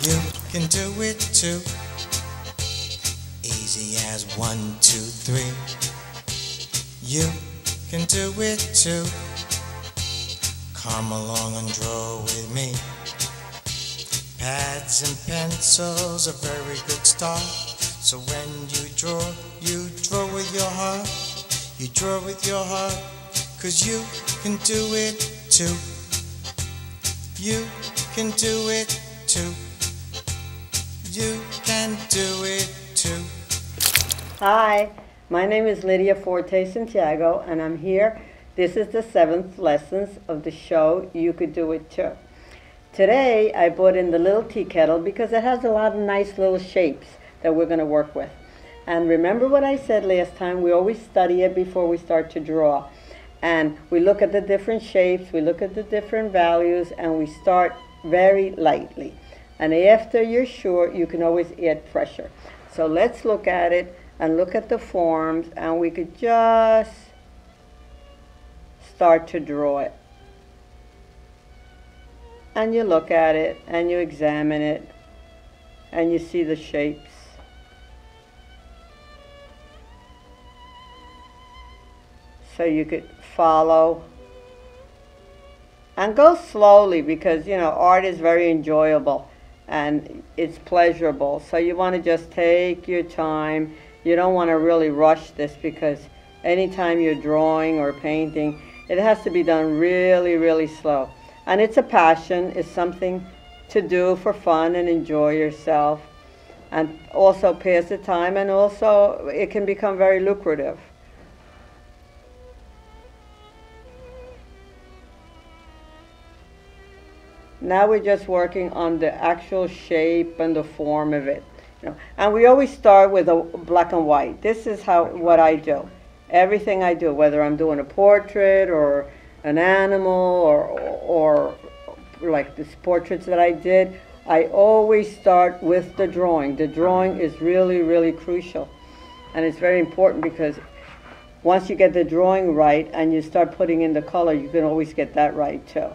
You can do it too. Easy as 1, 2, 3. You can do it too. Come along and draw with me. Pads and pencils, a very good start. So when you draw with your heart. You draw with your heart, 'cause you can do it too. You can do it too. You can do it too. Hi, my name is Lydia Forte-Santiago, and I'm here. This is the 7th lessons of the show, You Could Do It Too. Today, I brought in the little tea kettle because it has a lot of nice little shapes that we're going to work with. And remember what I said last time, we always study it before we start to draw. And we look at the different shapes, we look at the different values, and we start very lightly. And after you're sure, you can always add pressure. So let's look at it and look at the forms, and we could just start to draw it. And you look at it, and you examine it, and you see the shapes. So you could follow. And go slowly because, you know, art is very enjoyable and it's pleasurable. So you want to just take your time. You don't want to really rush this because anytime you're drawing or painting, it has to be done really, really slow. And it's a passion. It's something to do for fun and enjoy yourself. And also pass the time, and also it can become very lucrative. Now we're just working on the actual shape and the form of it. You know, and we always start with a black and white. This is what I do. Everything I do, whether I'm doing a portrait or an animal or like these portraits that I did, I always start with the drawing. The drawing is really, really crucial. And it's very important because once you get the drawing right and you start putting in the color, you can always get that right too.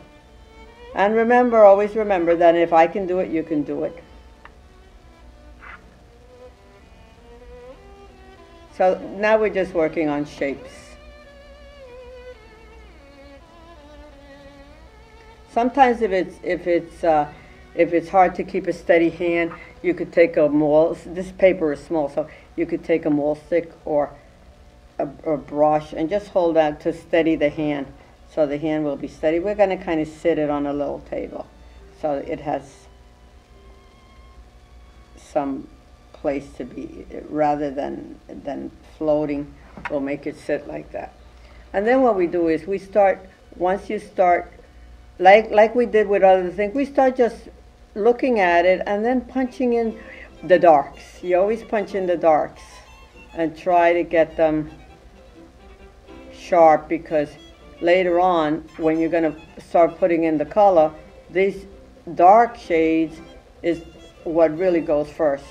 And remember, always remember that if I can do it, you can do it. So now we're just working on shapes. Sometimes if it's hard to keep a steady hand, you could take a maul. This paper is small, so you could take a maul stick or a brush and just hold that to steady the hand. So the hand will be steady. We're going to kind of sit it on a little table so it has some place to be rather than floating. We'll make it sit like that. And then what we do is we start, once you start, like we did with other things, we start just looking at it and then punching in the darks. You always punch in the darks and try to get them sharp because later on, when you're going to start putting in the color, these dark shades is what really goes first.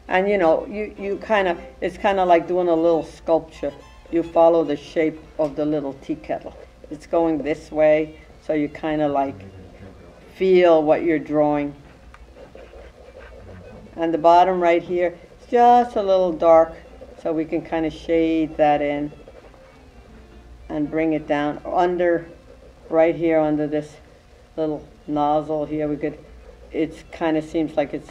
And you know, you kind of, it's kind of like doing a little sculpture. You follow the shape of the little tea kettle. It's going this way, so you kind of like feel what you're drawing. And the bottom right here is just a little dark, so we can kind of shade that in. And bring it down under, right here under this little nozzle here. It kind of seems like it's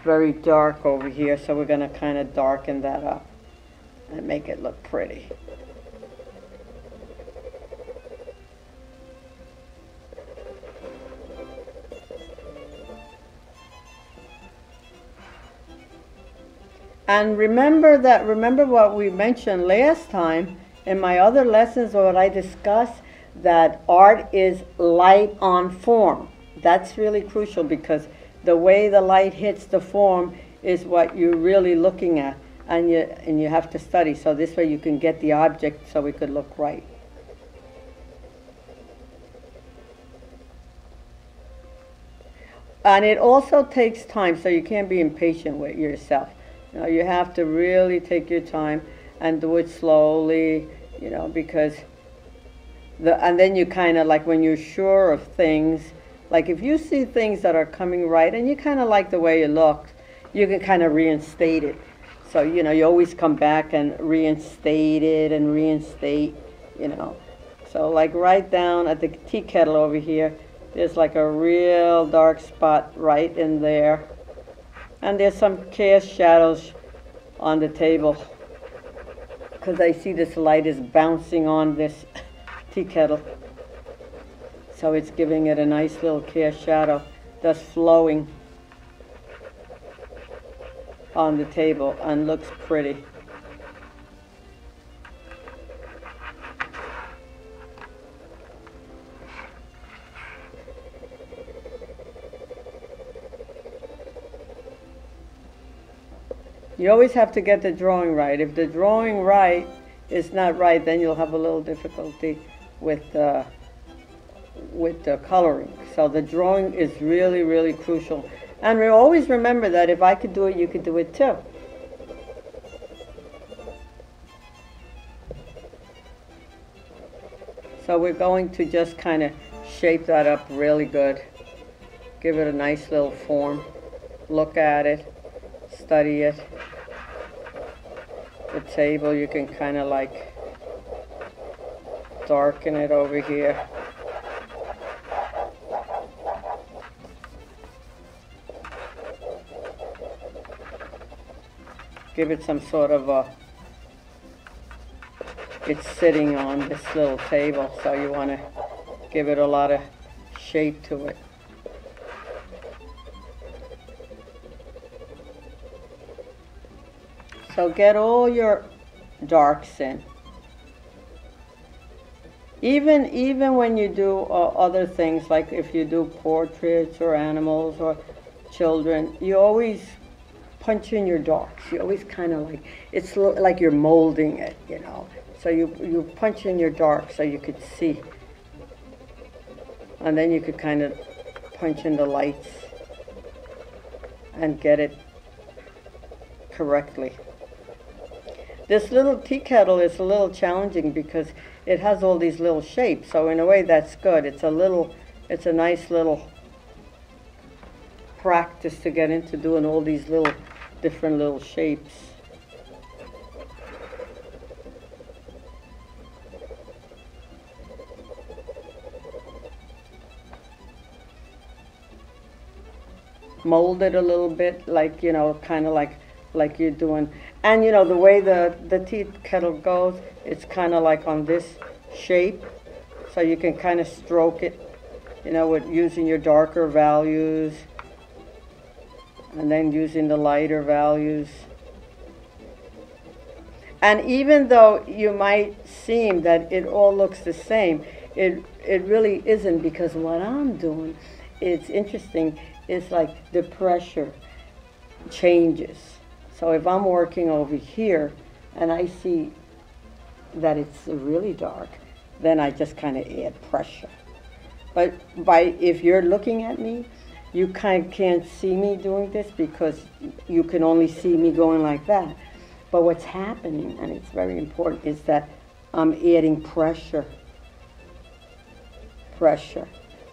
very dark over here, so we're going to kind of darken that up and make it look pretty. And remember what we mentioned last time in my other lessons, what I discussed, that art is light on form. That's really crucial because the way the light hits the form is what you're really looking at, and you have to study. So this way you can get the object so it could look right. And it also takes time, so you can't be impatient with yourself. You know, you have to really take your time and do it slowly, you know, because and then you kind of, like when you're sure of things, Like if you see things that are coming right and you kind of like the way it looks, you can kind of reinstate it. So, you know, you always come back and reinstate it and reinstate, you know. So like right down at the tea kettle over here, there's like a real dark spot right in there. And there's some cast shadows on the table because I see this light is bouncing on this tea kettle. So it's giving it a nice little cast shadow that's flowing on the table and looks pretty. You always have to get the drawing right. If the drawing right is not right, then you'll have a little difficulty with the coloring. So the drawing is really, really crucial. And we always remember that if I could do it, you could do it too. So we're going to just kind of shape that up really good. Give it a nice little form. Look at it. Study it. The table, you can kind of like darken it over here. Give it some sort of a, it's sitting on this little table, so you want to give it a lot of shape to it. So get all your darks in. Even when you do other things, like if you do portraits or animals or children, you always punch in your darks. You always kind of like, it's like you're molding it, you know. So you punch in your dark so you could see. And then you could kind of punch in the lights and get it correctly. This little tea kettle is a little challenging because it has all these little shapes. So in a way that's good. It's a nice little practice to get into doing all these little different little shapes. Mold it a little bit, like, you know, kind of like you're doing. And you know, the way the tea kettle goes, it's kind of like on this shape. So you can kind of stroke it, you know, with using your darker values and then using the lighter values. And even though you might seem that it all looks the same, it really isn't, because what I'm doing, it's interesting, it's like the pressure changes. So if I'm working over here and I see that it's really dark, then I just kind of add pressure. But if you're looking at me, you kind of can't see me doing this because you can only see me going like that. But what's happening, and it's very important, is that I'm adding pressure.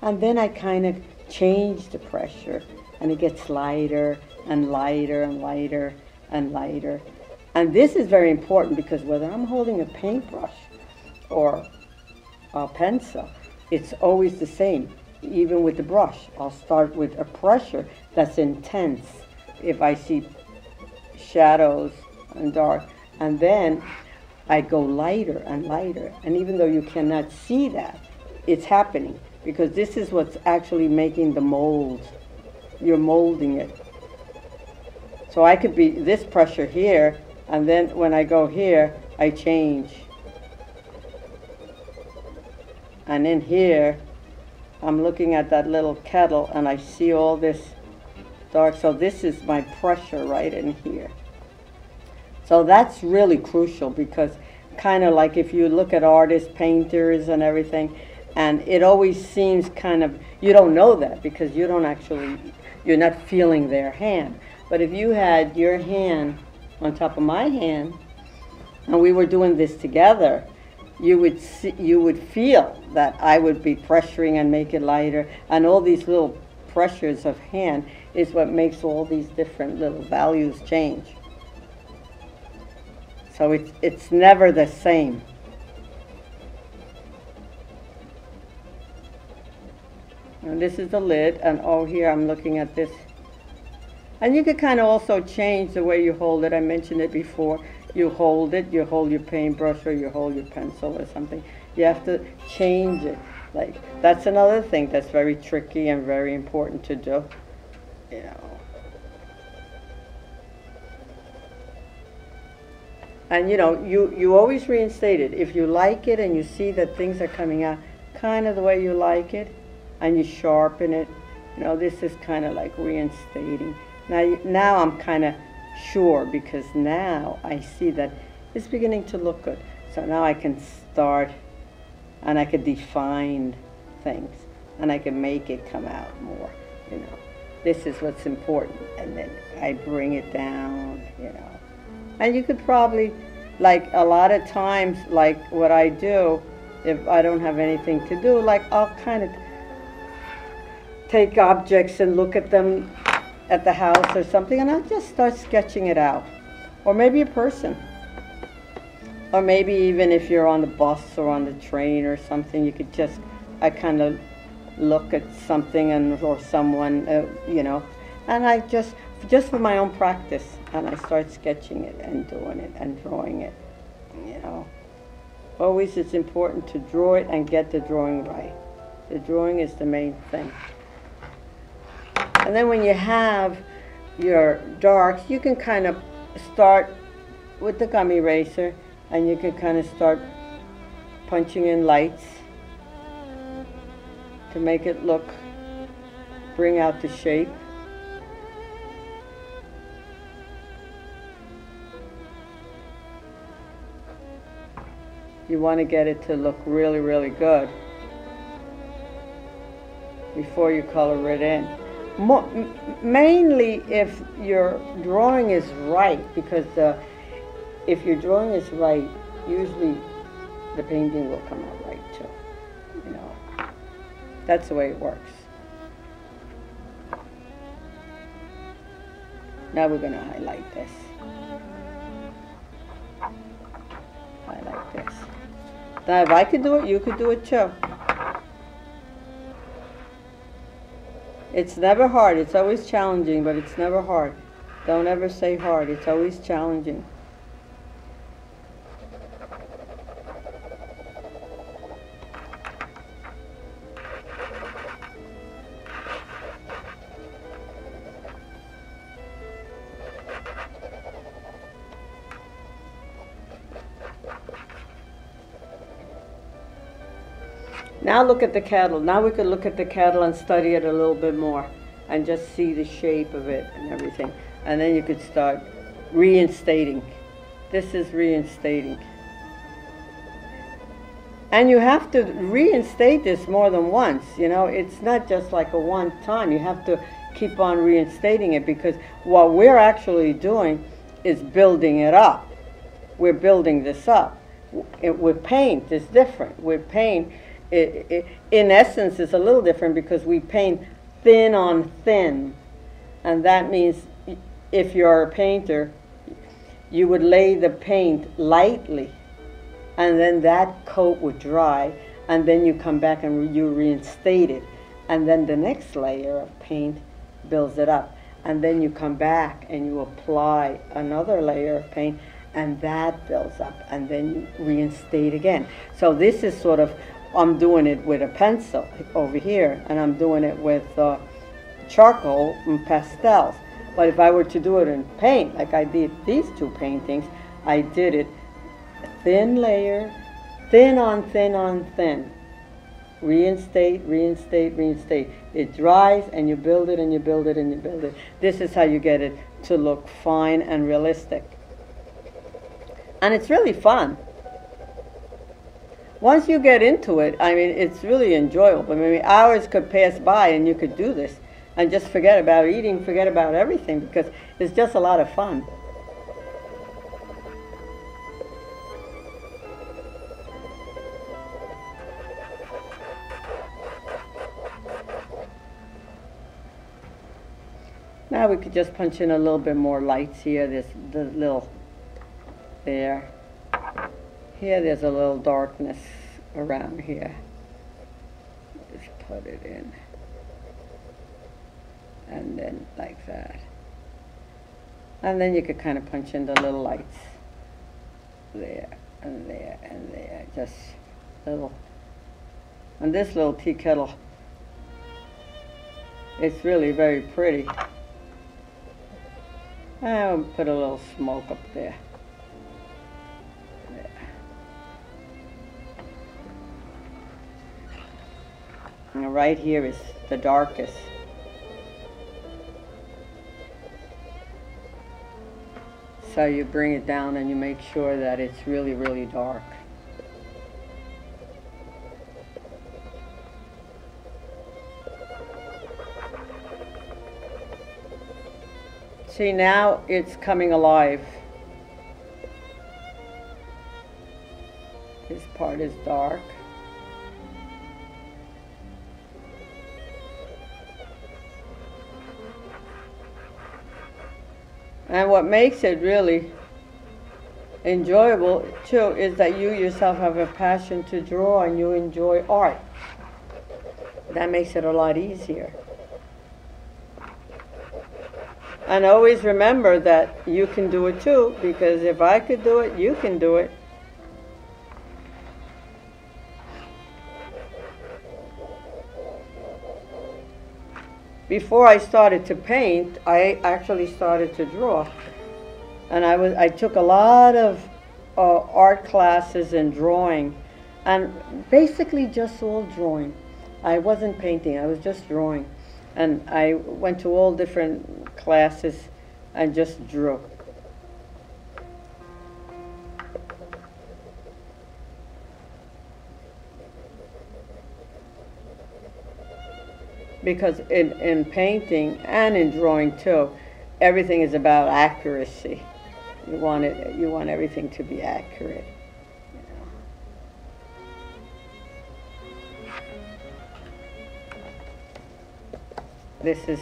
And then I kind of change the pressure, and it gets lighter and lighter and lighter and lighter. And this is very important because whether I'm holding a paintbrush or a pencil, it's always the same. Even with the brush, I'll start with a pressure that's intense if I see shadows and dark, and then I go lighter and lighter. And even though you cannot see that, it's happening because this is what's actually making the mold. You're molding it. So I could be this pressure here, and then when I go here, I change. And in here, I'm looking at that little kettle and I see all this dark. So this is my pressure right in here. So that's really crucial because kind of like if you look at artists, painters and everything, and it always seems kind of, you don't know that because you don't actually, you're not feeling their hand. But if you had your hand on top of my hand and we were doing this together, you would see, you would feel that I would be pressuring and make it lighter, and all these little pressures of hand is what makes all these different little values change. So it's never the same. And this is the lid, and oh, here I'm looking at this. And you could kind of also change the way you hold it. I mentioned it before. You hold it, you hold your paintbrush, or you hold your pencil or something. You have to change it. Like, that's another thing that's very tricky and very important to do. You know. And you know, you always reinstate it. If you like it and you see that things are coming out kind of the way you like it, and you sharpen it, you know, this is kind of like reinstating. Now I'm kind of sure, because now I see that it's beginning to look good. So now I can start, and I can define things, and I can make it come out more, you know. This is what's important, and then I bring it down, you know. And you could probably, like a lot of times, like what I do, if I don't have anything to do, like I'll kind of take objects and look at them at the house or something, and I'll just start sketching it out. Or maybe a person. Or maybe even if you're on the bus or on the train or something, you could just, I kind of look at something and or someone, you know, and I just for my own practice, and I start sketching it and doing it and drawing it, you know. Always it's important to draw it and get the drawing right. The drawing is the main thing. And then when you have your darks, you can kind of start with the gum eraser, and you can kind of start punching in lights to make it look, bring out the shape. You want to get it to look really, really good before you color it in. Mainly if your drawing is right, because if your drawing is right, usually the painting will come out right too. You know, that's the way it works. Now we're going to highlight this. Highlight this. Now if I could do it, you could do it too. It's never hard. It's always challenging, but it's never hard. Don't ever say hard. It's always challenging. Now look at the kettle. Now we could look at the kettle and study it a little bit more and just see the shape of it and everything. And then you could start reinstating. This is reinstating. And you have to reinstate this more than once, you know. It's not just like a one time. You have to keep on reinstating it, because what we're actually doing is building it up. We're building this up. With paint, it's different. With paint, in essence, it's a little different, because we paint thin on thin. And that means if you're a painter, you would lay the paint lightly, and then that coat would dry, and then you come back and you reinstate it. And then the next layer of paint builds it up. And then you come back and you apply another layer of paint, and that builds up, and then you reinstate again. So this is sort of, I'm doing it with a pencil over here, and I'm doing it with charcoal and pastels. But if I were to do it in paint, like I did these two paintings, I did it thin layer, thin on thin on thin. Reinstate, reinstate, reinstate. It dries, and you build it, and you build it, and you build it. This is how you get it to look fine and realistic. And it's really fun. Once you get into it, I mean, it's really enjoyable. I mean, hours could pass by and you could do this and just forget about eating, forget about everything, because it's just a lot of fun. Now we could just punch in a little bit more lights here. There's the little, there. Here there's a little darkness around here. Just put it in. And then like that. And then you could kind of punch in the little lights. There, and there, and there. Just little. And this little tea kettle, it's really very pretty. I'll put a little smoke up there. And right here is the darkest. So you bring it down and you make sure that it's really, really dark. See, now it's coming alive. This part is dark. And what makes it really enjoyable too is that you yourself have a passion to draw and you enjoy art. That makes it a lot easier. And always remember that you can do it too, because if I could do it, you can do it. Before I started to paint, I actually started to draw. And I took a lot of art classes and drawing, and basically just all drawing. I wasn't painting, I was just drawing. And I went to all different classes and just drew. Because in painting and in drawing too, everything is about accuracy. You want everything to be accurate. This is,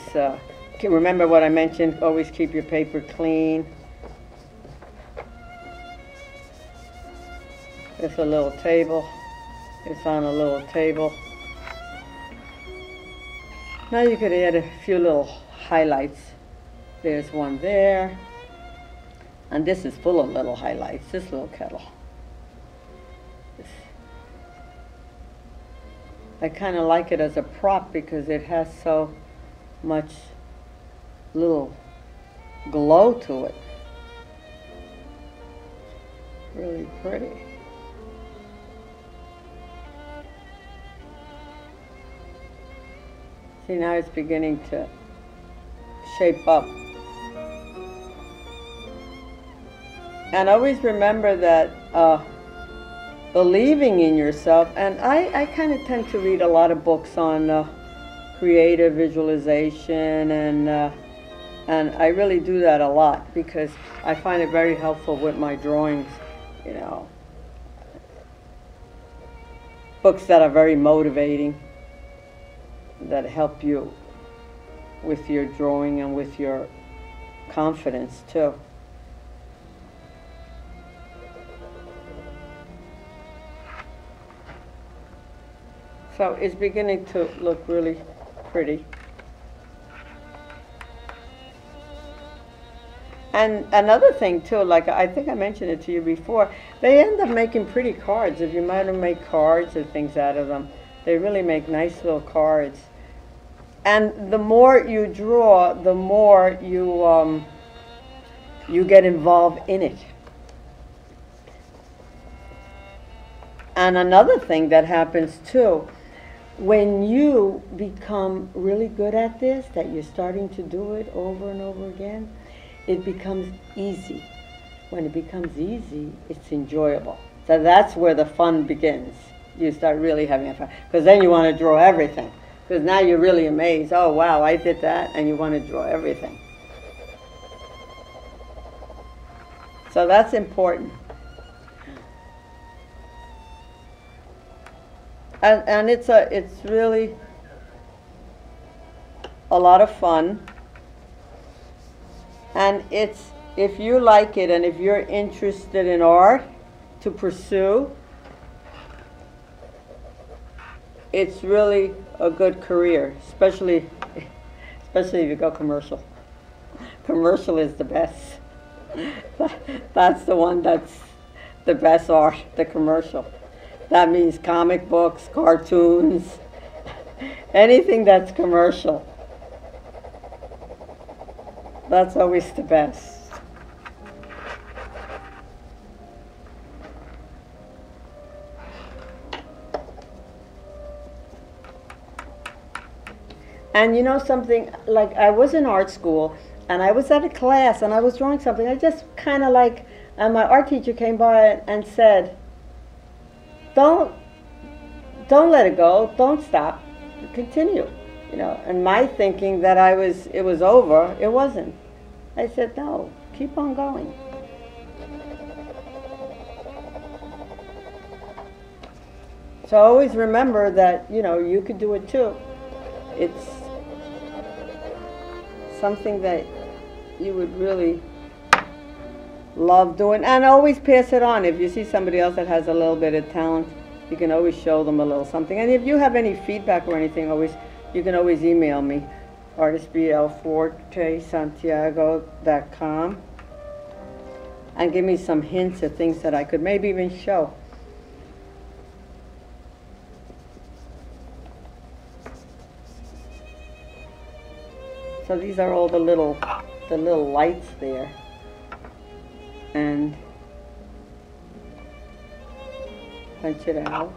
remember what I mentioned, always keep your paper clean. There's a little table. It's on a little table. Now you could add a few little highlights. There's one there. And this is full of little highlights, this little kettle. I kind of like it as a prop because it has so much little glow to it. Really pretty. See, now it's beginning to shape up. And always remember that believing in yourself, and I kind of tend to read a lot of books on creative visualization, and I really do that a lot because I find it very helpful with my drawings, you know. Books that are very motivating, that help you with your drawing and with your confidence too. So it's beginning to look really pretty. And another thing too, like I think I mentioned it to you before, they end up making pretty cards. If you might have made cards and things out of them, they really make nice little cards. And the more you draw, the more you get involved in it. And another thing that happens too, when you become really good at this, that you're starting to do it over and over again, it becomes easy. When it becomes easy, it's enjoyable. So that's where the fun begins. You start really having fun. Because then you want to draw everything. Because now you're really amazed. Oh, wow, I did that. And you want to draw everything. So that's important. And it's really a lot of fun. And it's, if you like it and if you're interested in art to pursue, it's really a good career, especially if you go commercial. Commercial is the best. That's the one that's the best art, the commercial. That means comic books, cartoons, anything that's commercial. That's always the best. And you know something, like I was in art school and I was at a class and I was drawing something. I just kind of like, and my art teacher came by and said, don't let it go, don't stop, continue. You know, and my thinking that it was over, it wasn't. I said, no, keep on going. So always remember that, you know, you could do it too. It's something that you would really love doing, and always pass it on. If you see somebody else that has a little bit of talent, you can always show them a little something. And if you have any feedback or anything, you can always email me, artistbl@Forte-Santiago.com, and give me some hints of things that I could maybe even show. So these are all the little lights there, and punch it out.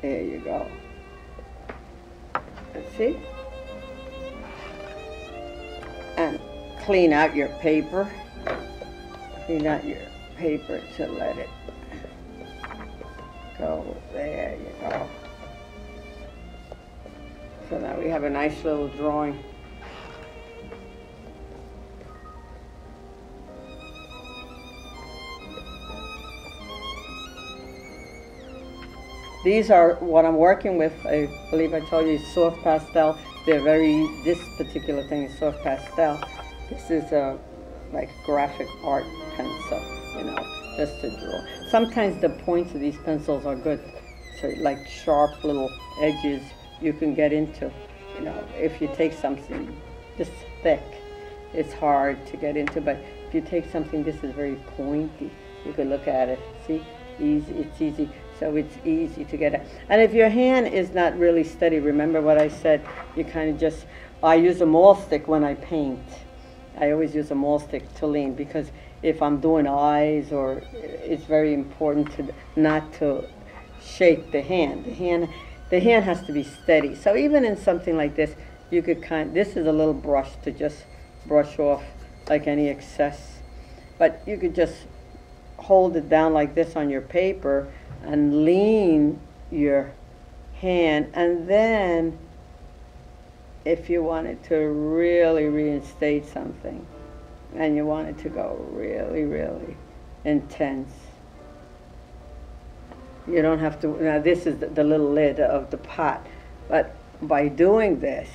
There you go. Let's see. And clean out your paper. Clean out your paper to let it go. There you go. So now we have a nice little drawing. These are what I'm working with. I believe I told you, soft pastel. This particular thing is soft pastel. This is a like graphic art pencil, you know, just to draw. Sometimes the points of these pencils are good. So like sharp little edges you can get into, you know, if you take something this thick, it's hard to get into, but if you take something this is very pointy, you can look at it, see, easy, it's easy, so it's easy to get it. And if your hand is not really steady, remember what I said, you kind of just, I use a maul stick when I paint. I always use a maul stick to lean, because if I'm doing eyes, or it's very important to not to shake the hand. The hand has to be steady. So even in something like this, you could this is a little brush to just brush off like any excess. But you could just hold it down like this on your paper and lean your hand. And then if you wanted to really reinstate something and you wanted to go really, really intense, you don't have to, now this is the little lid of the pot, but by doing this,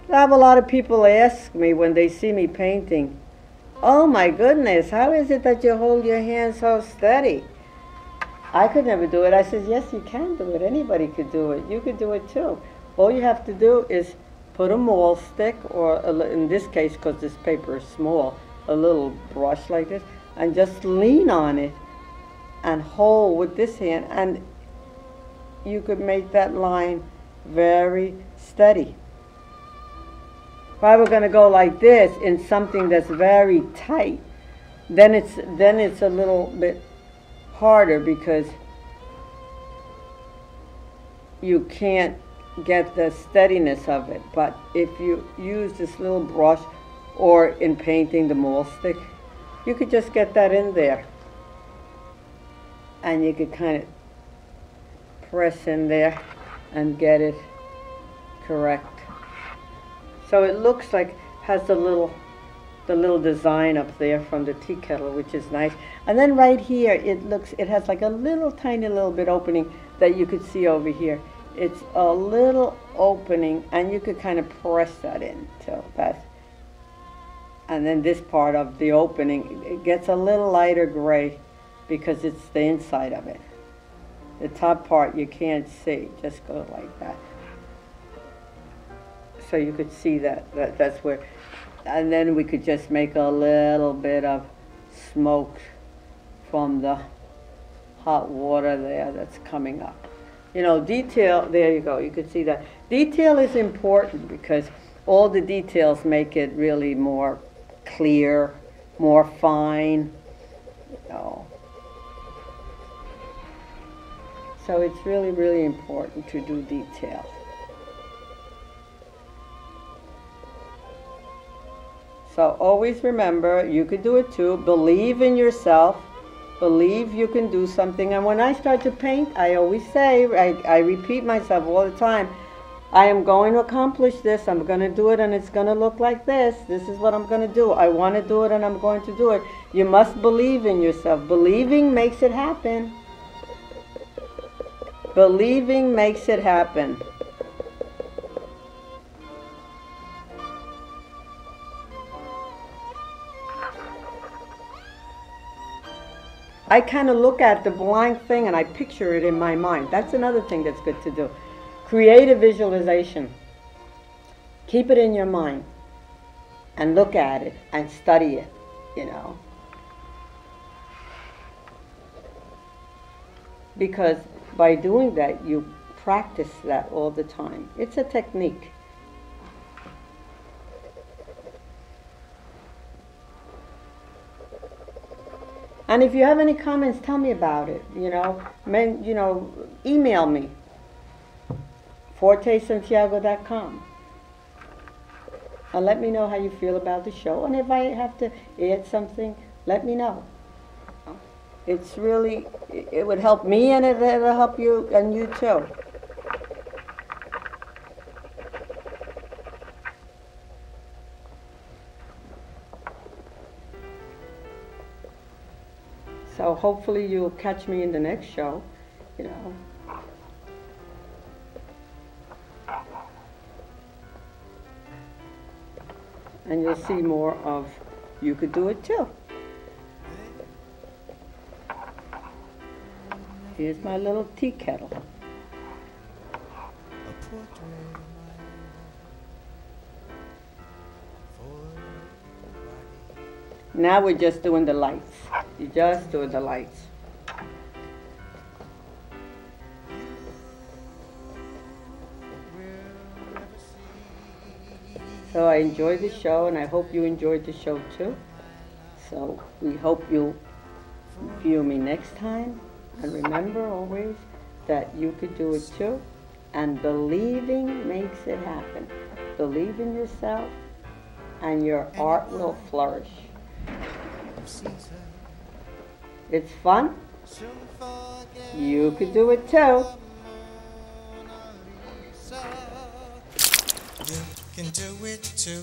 I have a lot of people ask me when they see me painting, oh my goodness, how is it that you hold your hand so steady? I could never do it. I said, yes, you can do it. Anybody could do it. You could do it too. All you have to do is put a maul stick, or in this case, because this paper is small, a little brush like this, and just lean on it and hold with this hand, and you could make that line very steady. If I were going to go like this in something that's very tight, then it's a little bit harder, because you can't get the steadiness of it. But if you use this little brush, or in painting the maul stick, you could just get that in there, and you could kind of press in there and get it correct. So it looks like has the little design up there from the tea kettle, which is nice. And then right here, it has like a little tiny little bit opening that you could see over here. it's a little opening, and you could kind of press that in till that. And then this part of the opening, it gets a little lighter gray because it's the inside of it. The top part you can't see, just go like that. So you could see that's where, and then we could just make a little bit of smoke from the hot water there that's coming up. You know, detail, there you go, you could see that. Detail is important because all the details make it really more clear, more fine, you know. So it's really, really important to do detail. So always remember, you could do it too. Believe in yourself. Believe you can do something. And when I start to paint, I always say, I repeat myself all the time, I am going to accomplish this. I'm going to do it, and it's going to look like this. This is what I'm going to do. I want to do it, and I'm going to do it. You must believe in yourself. Believing makes it happen. Believing makes it happen. I kind of look at the blank thing and I picture it in my mind. That's another thing that's good to do. Create a visualization. Keep it in your mind and look at it and study it, you know. Because by doing that, you practice that all the time. It's a technique. And if you have any comments, tell me about it, you know. Email me, Forte-Santiago.com. And let me know how you feel about the show. And if I have to add something, let me know. It's really, it would help me, and it'll help you, and you too. So hopefully you'll catch me in the next show, you know. And you'll see more of You Could Do It Too. Here's my little tea kettle. Now we're just doing the lights. You're just doing the lights. So I enjoyed the show, and I hope you enjoyed the show too. So we hope you'll view me next time. And remember always that you could do it too. And believing makes it happen. Believe in yourself, and your art will flourish. It's fun. You could do it too. You can do it too.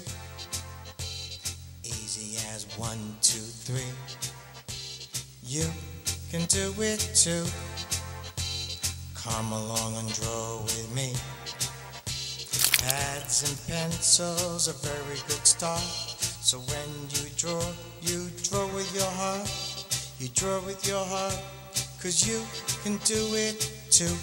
Easy as 1, 2, 3. You can do it too. Come along and draw with me. Pads and pencils, a very good start. So when you draw with your heart. You draw with your heart, 'cause you can do it too.